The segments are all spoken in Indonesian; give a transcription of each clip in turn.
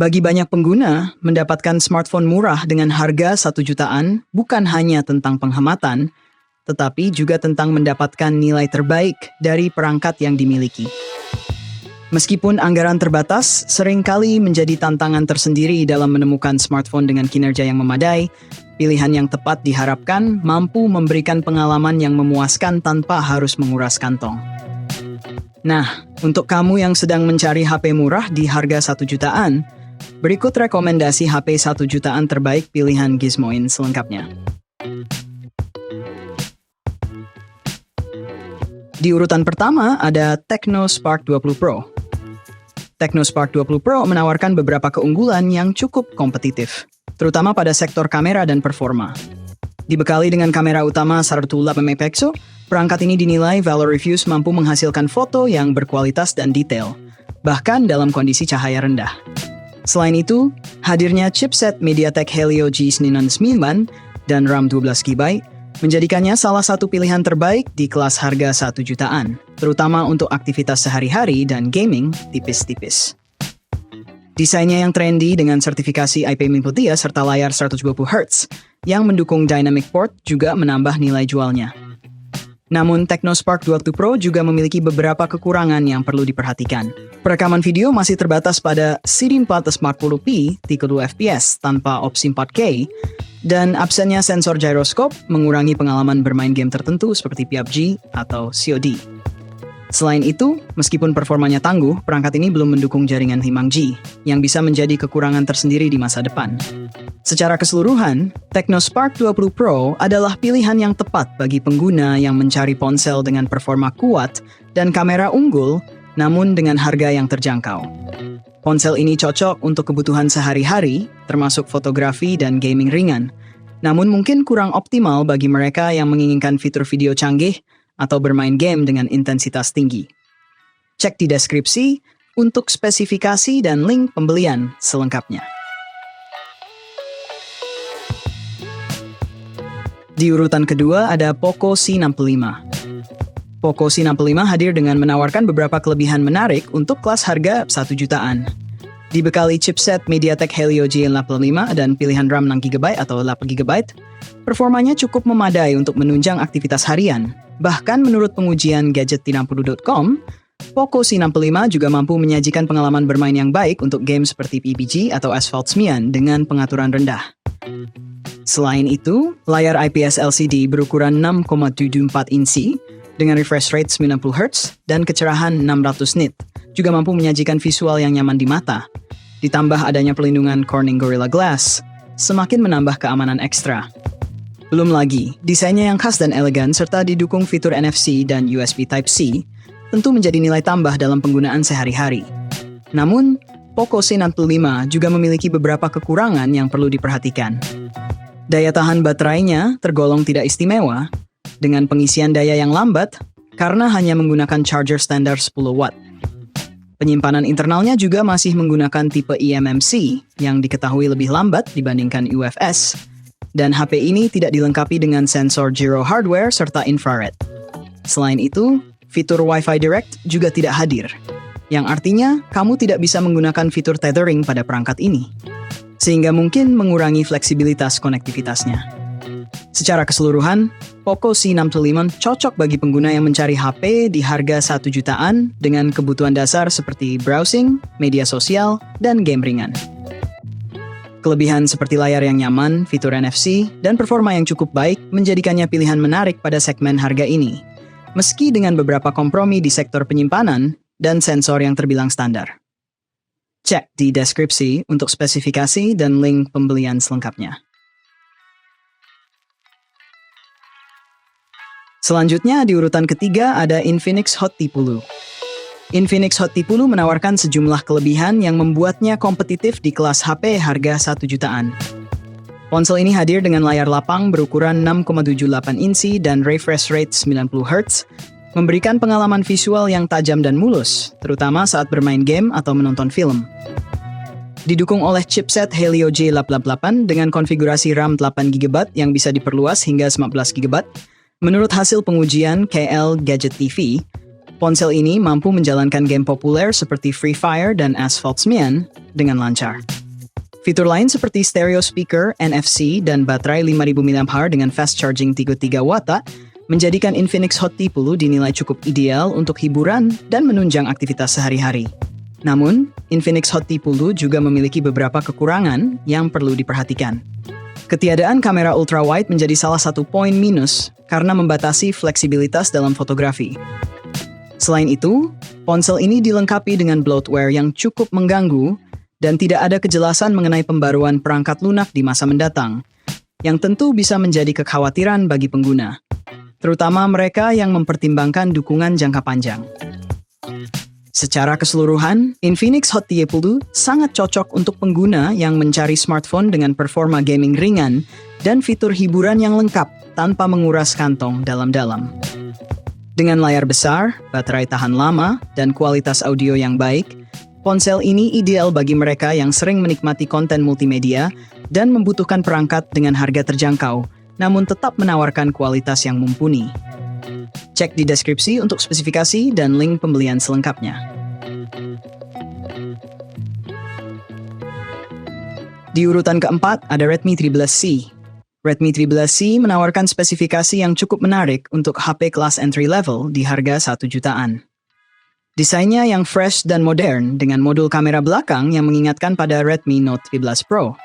Bagi banyak pengguna, mendapatkan smartphone murah dengan harga 1 jutaan bukan hanya tentang penghematan, tetapi juga tentang mendapatkan nilai terbaik dari perangkat yang dimiliki. Meskipun anggaran terbatas, seringkali menjadi tantangan tersendiri dalam menemukan smartphone dengan kinerja yang memadai. Pilihan yang tepat diharapkan mampu memberikan pengalaman yang memuaskan tanpa harus menguras kantong. Nah, untuk kamu yang sedang mencari HP murah di harga 1 jutaan, berikut rekomendasi HP 1 jutaan terbaik pilihan Gizmoin selengkapnya. Di urutan pertama ada Tecno Spark 20 Pro. Tecno Spark 20 Pro menawarkan beberapa keunggulan yang cukup kompetitif, terutama pada sektor kamera dan performa. Dibekali dengan kamera utama 108 megapiksel, perangkat ini dinilai Valor Reviews mampu menghasilkan foto yang berkualitas dan detail, bahkan dalam kondisi cahaya rendah. Selain itu, hadirnya chipset MediaTek Helio G99 dan RAM 12GB menjadikannya salah satu pilihan terbaik di kelas harga 1 jutaan, terutama untuk aktivitas sehari-hari dan gaming tipis-tipis. Desainnya yang trendy dengan sertifikasi IP54 serta layar 120Hz yang mendukung Dynamic Port juga menambah nilai jualnya. Namun, Tecno Spark 20 Pro juga memiliki beberapa kekurangan yang perlu diperhatikan. Perekaman video masih terbatas pada CD 440p 32fps tanpa opsi 4K, dan absennya sensor gyroscope mengurangi pengalaman bermain game tertentu seperti PUBG atau COD. Selain itu, meskipun performanya tangguh, perangkat ini belum mendukung jaringan 5G, yang bisa menjadi kekurangan tersendiri di masa depan. Secara keseluruhan, Tecno Spark 20 Pro adalah pilihan yang tepat bagi pengguna yang mencari ponsel dengan performa kuat dan kamera unggul, namun dengan harga yang terjangkau. Ponsel ini cocok untuk kebutuhan sehari-hari, termasuk fotografi dan gaming ringan, namun mungkin kurang optimal bagi mereka yang menginginkan fitur video canggih atau bermain game dengan intensitas tinggi. Cek di deskripsi untuk spesifikasi dan link pembelian selengkapnya. Di urutan kedua ada Poco C65. Poco C65 hadir dengan menawarkan beberapa kelebihan menarik untuk kelas harga 1 jutaan. Dibekali chipset MediaTek Helio G85 dan pilihan RAM 6GB atau 8GB, performanya cukup memadai untuk menunjang aktivitas harian. Bahkan menurut pengujian Gadget360.com, Poco C65 juga mampu menyajikan pengalaman bermain yang baik untuk game seperti PUBG atau Asphalt 9 dengan pengaturan rendah. Selain itu, layar IPS LCD berukuran 6,74 inci dengan refresh rate 90Hz dan kecerahan 600 nit juga mampu menyajikan visual yang nyaman di mata. Ditambah adanya perlindungan Corning Gorilla Glass, semakin menambah keamanan ekstra. Belum lagi, desainnya yang khas dan elegan serta didukung fitur NFC dan USB Type-C tentu menjadi nilai tambah dalam penggunaan sehari-hari. Namun, Poco C65 juga memiliki beberapa kekurangan yang perlu diperhatikan. Daya tahan baterainya tergolong tidak istimewa, dengan pengisian daya yang lambat karena hanya menggunakan charger standar 10 watt. Penyimpanan internalnya juga masih menggunakan tipe eMMC yang diketahui lebih lambat dibandingkan UFS, dan HP ini tidak dilengkapi dengan sensor gyro hardware serta infrared. Selain itu, fitur Wi-Fi Direct juga tidak hadir, yang artinya kamu tidak bisa menggunakan fitur tethering pada perangkat ini, sehingga mungkin mengurangi fleksibilitas konektivitasnya. Secara keseluruhan, Poco C65 cocok bagi pengguna yang mencari HP di harga 1 jutaan dengan kebutuhan dasar seperti browsing, media sosial, dan game ringan. Kelebihan seperti layar yang nyaman, fitur NFC, dan performa yang cukup baik menjadikannya pilihan menarik pada segmen harga ini, meski dengan beberapa kompromi di sektor penyimpanan dan sensor yang terbilang standar. Cek di deskripsi untuk spesifikasi dan link pembelian selengkapnya. Selanjutnya di urutan ketiga ada Infinix Hot T10. Infinix Hot T10 menawarkan sejumlah kelebihan yang membuatnya kompetitif di kelas HP harga 1 jutaan. Ponsel ini hadir dengan layar lapang berukuran 6,78 inci dan refresh rate 90Hz, memberikan pengalaman visual yang tajam dan mulus, terutama saat bermain game atau menonton film. Didukung oleh chipset Helio G88 dengan konfigurasi RAM 8GB yang bisa diperluas hingga 19GB, menurut hasil pengujian KL Gadget TV, ponsel ini mampu menjalankan game populer seperti Free Fire dan Asphalt 9 dengan lancar. Fitur lain seperti stereo speaker, NFC, dan baterai 5000 mAh dengan fast charging 33 Watt menjadikan Infinix Hot 10 dinilai cukup ideal untuk hiburan dan menunjang aktivitas sehari-hari. Namun, Infinix Hot 10 juga memiliki beberapa kekurangan yang perlu diperhatikan. Ketiadaan kamera ultrawide menjadi salah satu poin minus karena membatasi fleksibilitas dalam fotografi. Selain itu, ponsel ini dilengkapi dengan bloatware yang cukup mengganggu dan tidak ada kejelasan mengenai pembaruan perangkat lunak di masa mendatang, yang tentu bisa menjadi kekhawatiran bagi pengguna, terutama mereka yang mempertimbangkan dukungan jangka panjang. Secara keseluruhan, Infinix Hot 10 sangat cocok untuk pengguna yang mencari smartphone dengan performa gaming ringan dan fitur hiburan yang lengkap tanpa menguras kantong dalam-dalam. Dengan layar besar, baterai tahan lama, dan kualitas audio yang baik, ponsel ini ideal bagi mereka yang sering menikmati konten multimedia dan membutuhkan perangkat dengan harga terjangkau, namun tetap menawarkan kualitas yang mumpuni. Cek di deskripsi untuk spesifikasi dan link pembelian selengkapnya. Di urutan keempat ada Redmi 13C. Redmi 13C menawarkan spesifikasi yang cukup menarik untuk HP kelas entry level di harga 1 jutaan. Desainnya yang fresh dan modern dengan modul kamera belakang yang mengingatkan pada Redmi Note 13 Pro.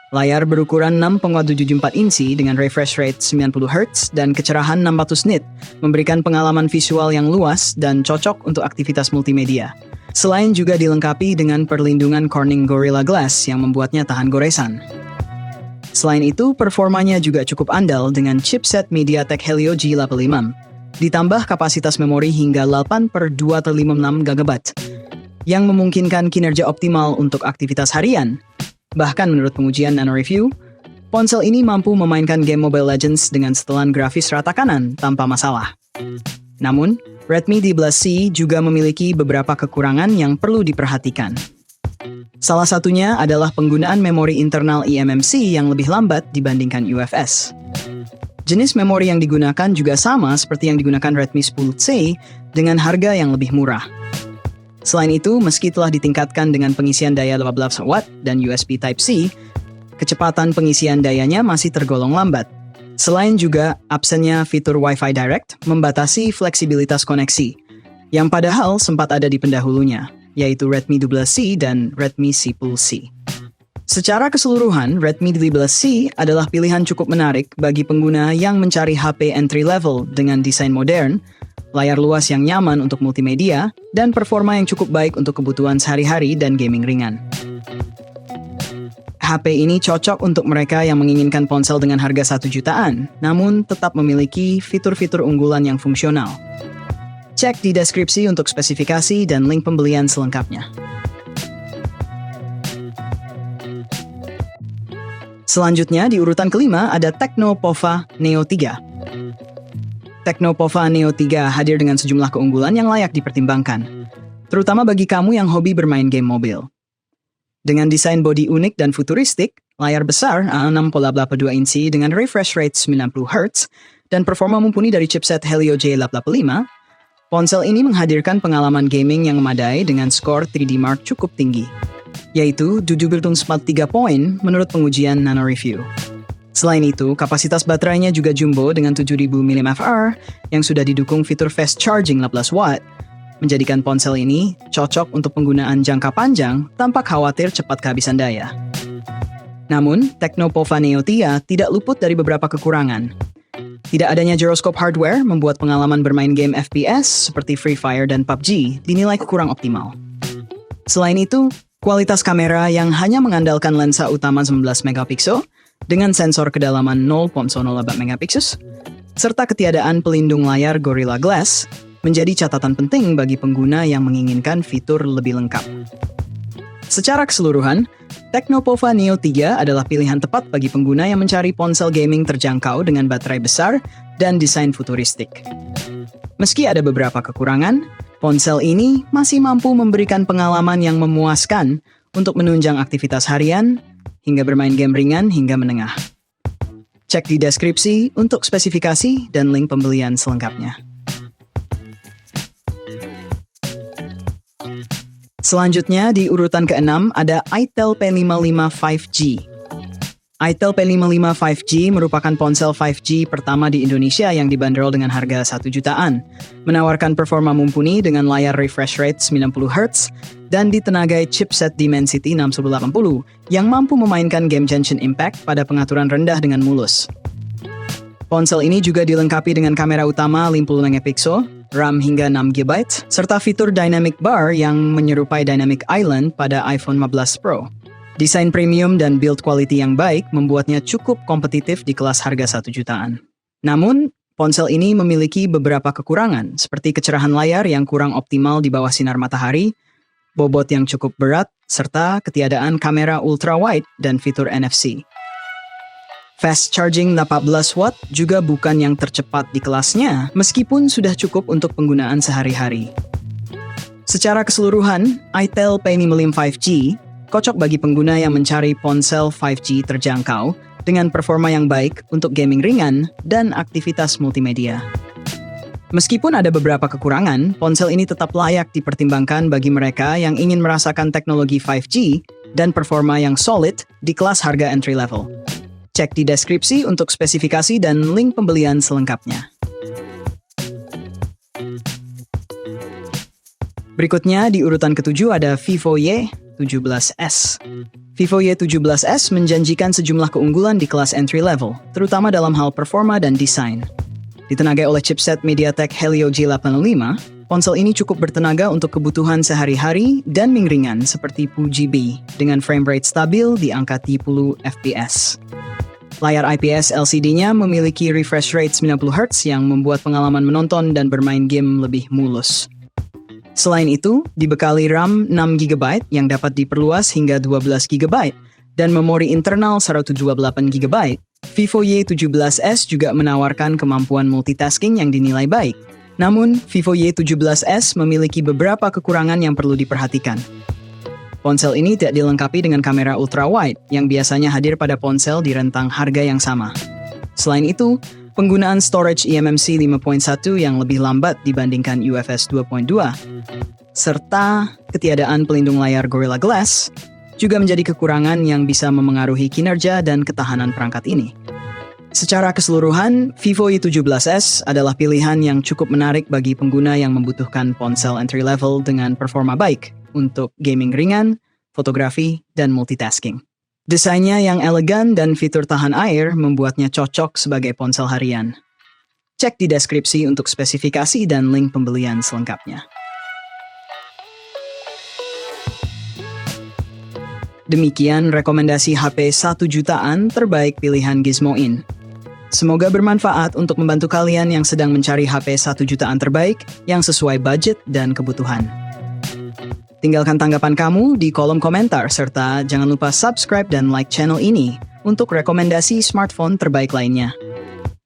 Layar berukuran 6,74 inci dengan refresh rate 90 Hz dan kecerahan 600 nit memberikan pengalaman visual yang luas dan cocok untuk aktivitas multimedia. Selain juga dilengkapi dengan perlindungan Corning Gorilla Glass yang membuatnya tahan goresan. Selain itu, performanya juga cukup andal dengan chipset MediaTek Helio G85, ditambah kapasitas memori hingga 8/256 GB, yang memungkinkan kinerja optimal untuk aktivitas harian. Bahkan menurut pengujian Nano Review, ponsel ini mampu memainkan game Mobile Legends dengan setelan grafis rata kanan tanpa masalah. Namun, Redmi 13C juga memiliki beberapa kekurangan yang perlu diperhatikan. Salah satunya adalah penggunaan memori internal eMMC yang lebih lambat dibandingkan UFS. Jenis memori yang digunakan juga sama seperti yang digunakan Redmi 10C dengan harga yang lebih murah. Selain itu, meski telah ditingkatkan dengan pengisian daya 12 Watt dan USB Type-C, kecepatan pengisian dayanya masih tergolong lambat. Selain juga, absennya fitur Wi-Fi Direct membatasi fleksibilitas koneksi, yang padahal sempat ada di pendahulunya, yaitu Redmi 12C dan Redmi 10C. Secara keseluruhan, Redmi 13C adalah pilihan cukup menarik bagi pengguna yang mencari HP entry level dengan desain modern, layar luas yang nyaman untuk multimedia, dan performa yang cukup baik untuk kebutuhan sehari-hari dan gaming ringan. HP ini cocok untuk mereka yang menginginkan ponsel dengan harga 1 jutaan, namun tetap memiliki fitur-fitur unggulan yang fungsional. Cek di deskripsi untuk spesifikasi dan link pembelian selengkapnya. Selanjutnya, di urutan kelima ada Tecno Pova Neo 3. Tecno Pova Neo 3 hadir dengan sejumlah keunggulan yang layak dipertimbangkan, terutama bagi kamu yang hobi bermain game mobil. Dengan desain bodi unik dan futuristik, layar besar 6,82 inci dengan refresh rate 90 Hz, dan performa mumpuni dari chipset Helio J85, ponsel ini menghadirkan pengalaman gaming yang memadai dengan skor 3D Mark cukup tinggi, yaitu 7,43 poin menurut pengujian Nano Review. Selain itu, kapasitas baterainya juga jumbo dengan 7000 mAh yang sudah didukung fitur fast charging 12 Watt, menjadikan ponsel ini cocok untuk penggunaan jangka panjang tanpa khawatir cepat kehabisan daya. Namun, Tecno Pova Neo 3 tidak luput dari beberapa kekurangan. Tidak adanya gyroscope hardware membuat pengalaman bermain game FPS seperti Free Fire dan PUBG dinilai kurang optimal. Selain itu, kualitas kamera yang hanya mengandalkan lensa utama 19 megapiksel dengan sensor kedalaman 0,04 megapiksel, serta ketiadaan pelindung layar Gorilla Glass menjadi catatan penting bagi pengguna yang menginginkan fitur lebih lengkap. Secara keseluruhan, Tecno Pova Neo 3 adalah pilihan tepat bagi pengguna yang mencari ponsel gaming terjangkau dengan baterai besar dan desain futuristik. Meski ada beberapa kekurangan, ponsel ini masih mampu memberikan pengalaman yang memuaskan untuk menunjang aktivitas harian, hingga bermain game ringan hingga menengah. Cek di deskripsi untuk spesifikasi dan link pembelian selengkapnya. Selanjutnya di urutan ke-6 ada itel P55 5G. itel P55 5G merupakan ponsel 5G pertama di Indonesia yang dibanderol dengan harga 1 jutaan, menawarkan performa mumpuni dengan layar refresh rate 90 Hz dan ditenagai chipset Dimensity 6180 yang mampu memainkan game Genshin Impact pada pengaturan rendah dengan mulus. Ponsel ini juga dilengkapi dengan kamera utama 50 megapiksel, RAM hingga 6 GB, serta fitur Dynamic Bar yang menyerupai Dynamic Island pada iPhone 15 Pro. Desain premium dan build quality yang baik membuatnya cukup kompetitif di kelas harga 1 jutaan. Namun, ponsel ini memiliki beberapa kekurangan, seperti kecerahan layar yang kurang optimal di bawah sinar matahari, bobot yang cukup berat, serta ketiadaan kamera ultra-wide dan fitur NFC. Fast charging 18 watt juga bukan yang tercepat di kelasnya, meskipun sudah cukup untuk penggunaan sehari-hari. Secara keseluruhan, itel P55 5G kocok bagi pengguna yang mencari ponsel 5G terjangkau dengan performa yang baik untuk gaming ringan dan aktivitas multimedia. Meskipun ada beberapa kekurangan, ponsel ini tetap layak dipertimbangkan bagi mereka yang ingin merasakan teknologi 5G dan performa yang solid di kelas harga entry level. Cek di deskripsi untuk spesifikasi dan link pembelian selengkapnya. Berikutnya di urutan ke-7 ada Vivo Y17s. Vivo Y17s menjanjikan sejumlah keunggulan di kelas entry level, terutama dalam hal performa dan desain. Ditenagai oleh chipset MediaTek Helio G85, ponsel ini cukup bertenaga untuk kebutuhan sehari-hari dan ringan seperti PUBG dengan frame rate stabil di angka 30 fps. Layar IPS LCD-nya memiliki refresh rate 90 Hz yang membuat pengalaman menonton dan bermain game lebih mulus. Selain itu, dibekali RAM 6 GB yang dapat diperluas hingga 12 GB dan memori internal 128 GB, Vivo Y17s juga menawarkan kemampuan multitasking yang dinilai baik. Namun, Vivo Y17s memiliki beberapa kekurangan yang perlu diperhatikan. Ponsel ini tidak dilengkapi dengan kamera ultra-wide yang biasanya hadir pada ponsel di rentang harga yang sama. Selain itu, penggunaan storage eMMC 5.1 yang lebih lambat dibandingkan UFS 2.2, serta ketiadaan pelindung layar Gorilla Glass juga menjadi kekurangan yang bisa memengaruhi kinerja dan ketahanan perangkat ini. Secara keseluruhan, Vivo Y17s adalah pilihan yang cukup menarik bagi pengguna yang membutuhkan ponsel entry level dengan performa baik untuk gaming ringan, fotografi, dan multitasking. Desainnya yang elegan dan fitur tahan air membuatnya cocok sebagai ponsel harian. Cek di deskripsi untuk spesifikasi dan link pembelian selengkapnya. Demikian rekomendasi HP 1 jutaan terbaik pilihan Gizmoin. Semoga bermanfaat untuk membantu kalian yang sedang mencari HP 1 jutaan terbaik yang sesuai budget dan kebutuhan. Tinggalkan tanggapan kamu di kolom komentar, serta jangan lupa subscribe dan like channel ini untuk rekomendasi smartphone terbaik lainnya.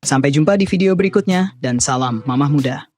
Sampai jumpa di video berikutnya, dan salam Mamah Muda.